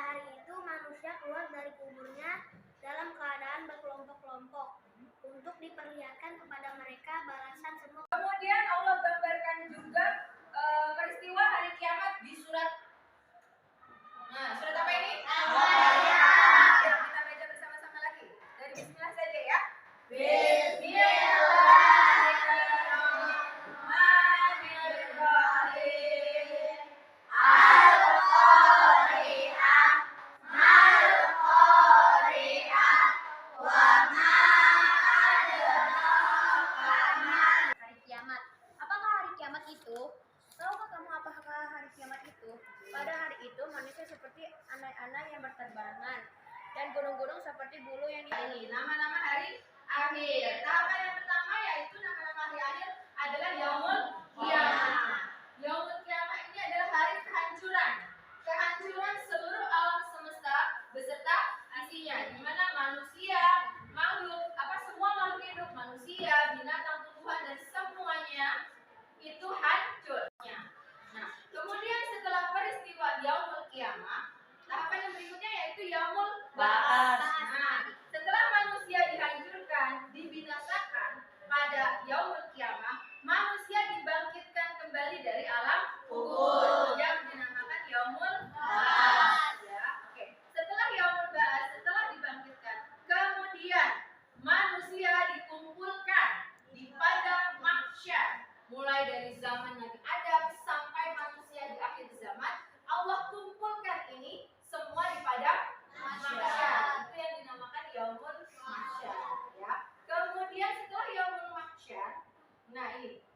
hari itu manusia keluar dari kuburnya dalam keadaan berkelompok-kelompok untuk diperlihatkan kepada mereka balasan semua. Kemudian Allah gambarkan juga peristiwa hari kiamat di surat. Nah, surat apa ini? Al-Qiyamah. Kita baca bersama-sama lagi. Dari bismillah saja ya. Bismillahirrahmanirrahim. Al-Qari'ah, mal-Qari'ah, wa ma adraka mal. Hari kiamat. Apakah hari kiamat itu? Tahukah kamu apakah hari kiamat itu? Pada hari itu manusia seperti anak-anak yang berterbangan dan gunung-gunung seperti bulu yang Ini nama-nama hari akhir. Tahapan yang pertama yaitu nama-nama hari akhir adalah Yaumul Qiyamah. Yaumul Qiyamah ini adalah hari kehancuran. Kehancuran seluruh alam semesta beserta isinya, di mana manusia, semua makhluk hidup, manusia, binatang, tumbuhan dan semuanya itu hancur. Nah, kemudian setelah peristiwa Yaumul Qiyamah, tahapan yang berikutnya yaitu Yaumul Ba'ats. Nah, setelah manusia dihancurkan, dibinasakan pada Yaumul Qiyamah, manusia dibangkitkan kembali dari alam kubur yang dinamakan Yaumul Ba'ats. Ya, oke. Setelah Yaumul Ba'ats, setelah dibangkitkan, kemudian manusia dikumpulkan di padang mahsyar. Mulai dari zaman Nabi Adam sampai manusia di akhir zaman, Allah kumpulkan ini semua di padang mahsyar. Itu yang dinamakan Yaumul Mahsyar, ya. Kemudian setelah Yaumul Mahsyar, nah ini.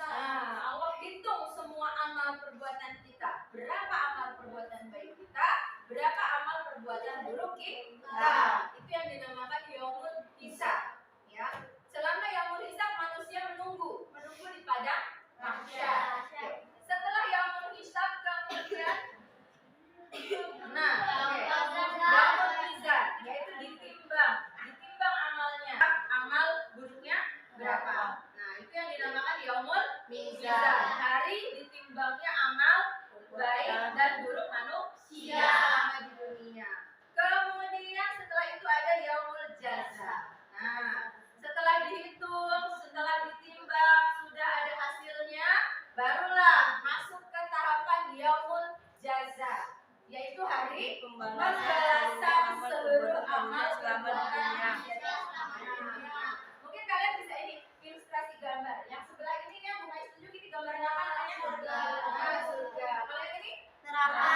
Allah hitung semua amal perbuatan kita. Berapa amal perbuatan baik kita, berapa amal perbuatan buruk kita. Itu yang dinamakan Yaumul Hisab, ya. Selama Yaumul Hisab manusia menunggu di padang mahsyar. Setelah Yaumul Hisab kemudian Yaumul Mizan, yaitu ditimbang amalnya. Amal buruknya berapa? Nah, itu yang dinamakan Yaumul Mizan. Hari ditimbangnya amal baik dan buruk manusia selama di dunia. Kemudian setelah itu ada Yaumul Jaza. Nah, setelah dihitung, setelah ditimbang, sudah ada hasilnya, barulah masuk ke tahapan Yaumul Jaza, yaitu hari pembalasan seluruh amal selama di dunia. Mungkin kalian bisa ini ilustrasi gambar. Yang sebelah ini yang bukan setuju, ini gambar apa namanya? Surga. Nah, surga. Kalau yang ini neraka.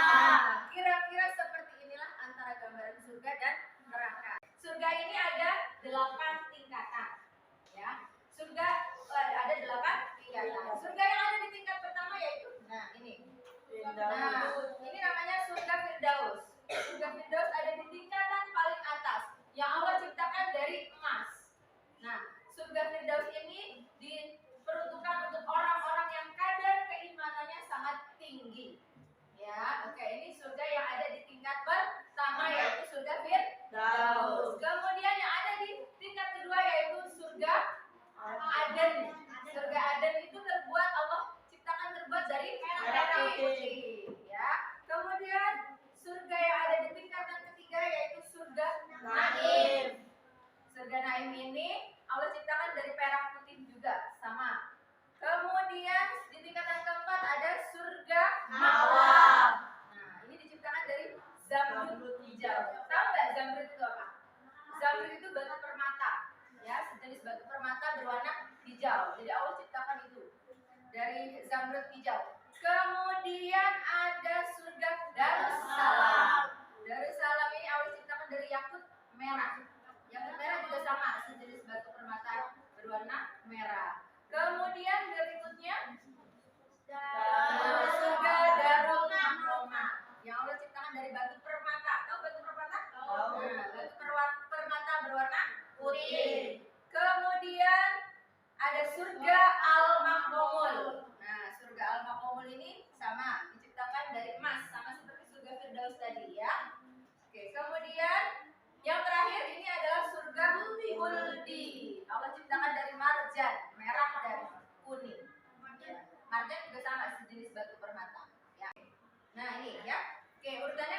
Kira-kira seperti inilah antara gambaran surga dan neraka. Surga ini ada 8 tingkatan, ya. Surga ada 8 tingkatan. Surga yang ada di tingkat pertama yaitu, nah ini. Nah, ini namanya surga Firdaus. Surga Firdaus ada di tingkatan paling atas yang Allah ciptakan dari emas. Nah, surga Firdaus ini diperuntukkan untuk orang-orang yang kadar keimanannya sangat tinggi. Ya, oke, ini surga yang ada di tingkat pertama yaitu surga Firdaus. Kemudian yang ada di tingkat kedua yaitu surga Aden. Surga Aden itu Allah ciptakan terbuat dari merah putih. Ya. Kemudian surga yang ada di tingkatan ketiga yaitu surga Naim. Surga Naim ini Allah ciptakan dari perak putih juga, sama. Kemudian di tingkatan keempat ada surga Ma'wa. Nah, ini diciptakan dari zamrud hijau. Tahu nggak zamrud itu apa? Zamrud itu batu permata, ya, sejenis batu permata berwarna hijau. Jadi Allah ciptakan itu dari zamrud hijau. Kemudian ada surga Darussalam. Darussalam ini Allah ciptakan dari yakut merah. Yakut merah juga sama, sejenis batu permata berwarna merah. Kemudian berikutnya surga Darul Makromah yang Allah ciptakan dari batu permata. Tahu batu permata? Nah, batu permata berwarna putih. Kemudian ada surga Al-Makromul. Nah, surga Al-Makromul ini sama, diciptakan dari emas, sama seperti surga Firdaus tadi, ya. Oke, kemudian yang terakhir ini adalah surga Khuldi. Allah ciptakan dari marjan, merah dan kuning. Marjan juga sama, sejenis batu permata. Ya. Nah ini ya. Oke, urutannya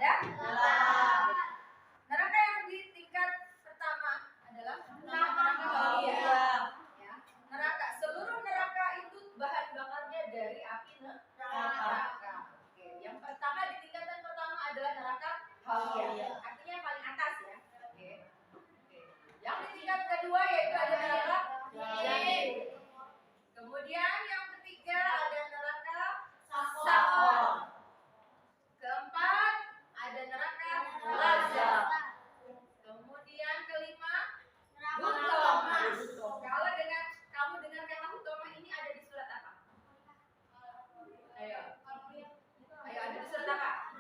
Ada 8. Neraka yang di tingkat pertama adalah neraka Hawiyah. Ya. Neraka, seluruh neraka itu bahan bakarnya dari api neraka. Oke, yang pertama di tingkatan pertama adalah neraka Hawiyah. Artinya yang paling atas ya. Oke. Yang di tingkat kedua yaitu ada neraka Jahim. Kemudian yang ketiga ada neraka Saqar. Keempat ada neraka Lazza. Kemudian kelima Hutama. Kalau kamu dengar kata Hutama ini ada di surat apa? Ayo ada di surat apa?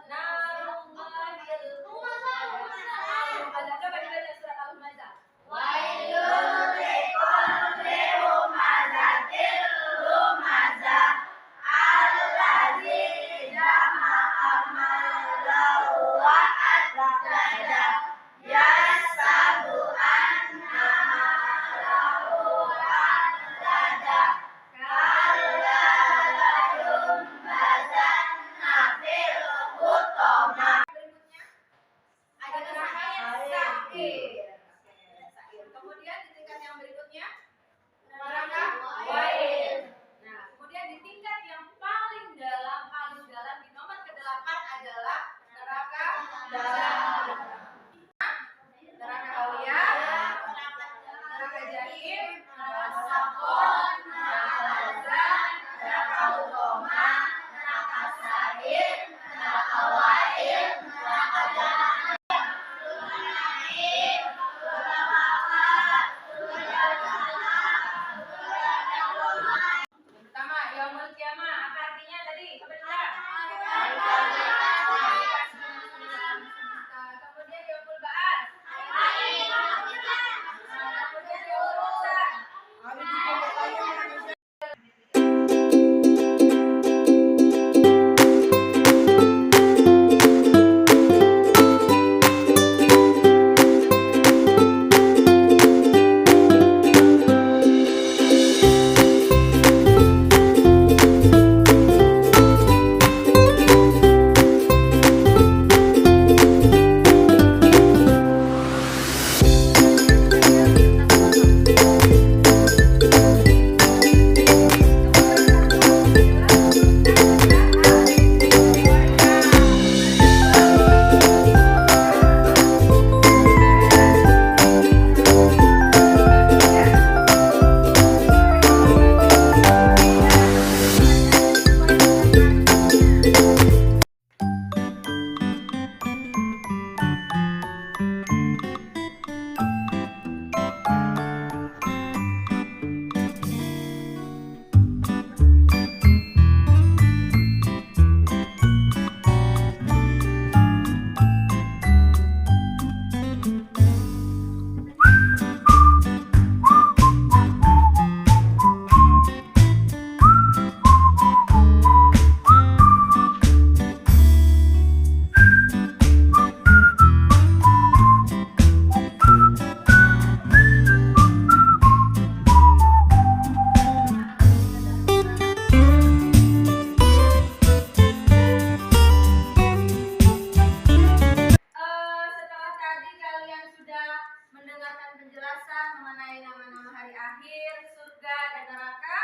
Narullahil Humazah. Coba dibaca surat Al-Humazah. Wailul likulli humazatil lumazah allazi jama'a malahu wa addada yasabu anna malahu addada kalla layumbazanna fil hutama. Berikutnya ada neraka Sa'ir. Kemudian di tingkat yang berikutnya neraka Wail. Nah, kemudian di tingkat yang paling dalam di nomor ke-8 adalah neraka Jahim. Neraka Hawiyah, neraka Jahim, neraka Saqar, neraka Lazza, neraka Hutama, neraka Sa'ir, neraka Wail, neraka Jahannam. Pertama, yaumul qiyamah. Apa artinya tadi? Coba dengar. Kemudian yaumul ba'ats. Kemudian yaumul hisab. Setelah tadi kalian sudah mendengarkan penjelasan mengenai nama-nama hari akhir, surga dan neraka,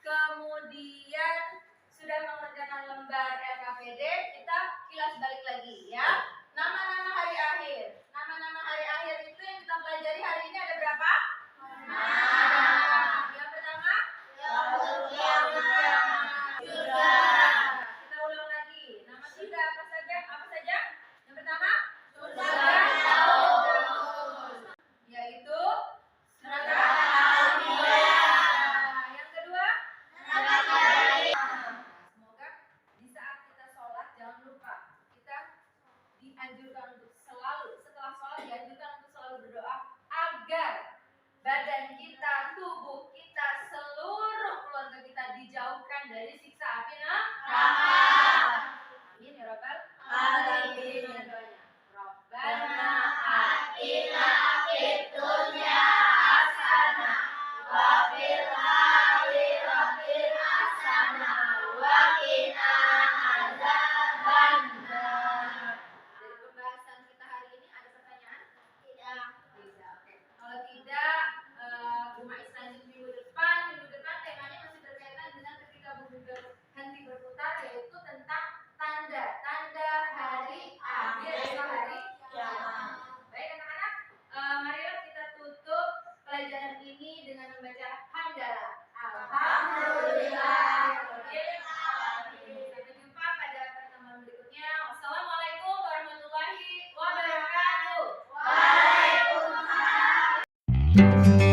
kemudian sudah mengerjakan lembar LKPD, kita kilas balik lagi ya. Nama-nama hari akhir. Nama-nama hari akhir itu yang kita pelajari hari ini ada berapa? Yang pertama? Yaumul Qiyamah. Surga. Kita ulang lagi. Nama surga apa saja? Yang pertama? Surga. Yaitu neraka Hawiyah. Yang kedua? Neraka Jahim. Semoga di saat kita sholat jangan lupa kita dianjurkan untuk selalu setelah sholat dianjurkan untuk selalu berdoa agar badan kita, tubuh kita, seluruh keluarga kita dijauhkan dari siksa api neraka. Amin ya rabbal alamin. Rabbana atina fid dunya hasanah wa fil akhirati hasanah wa qina adzabannar. Thank you.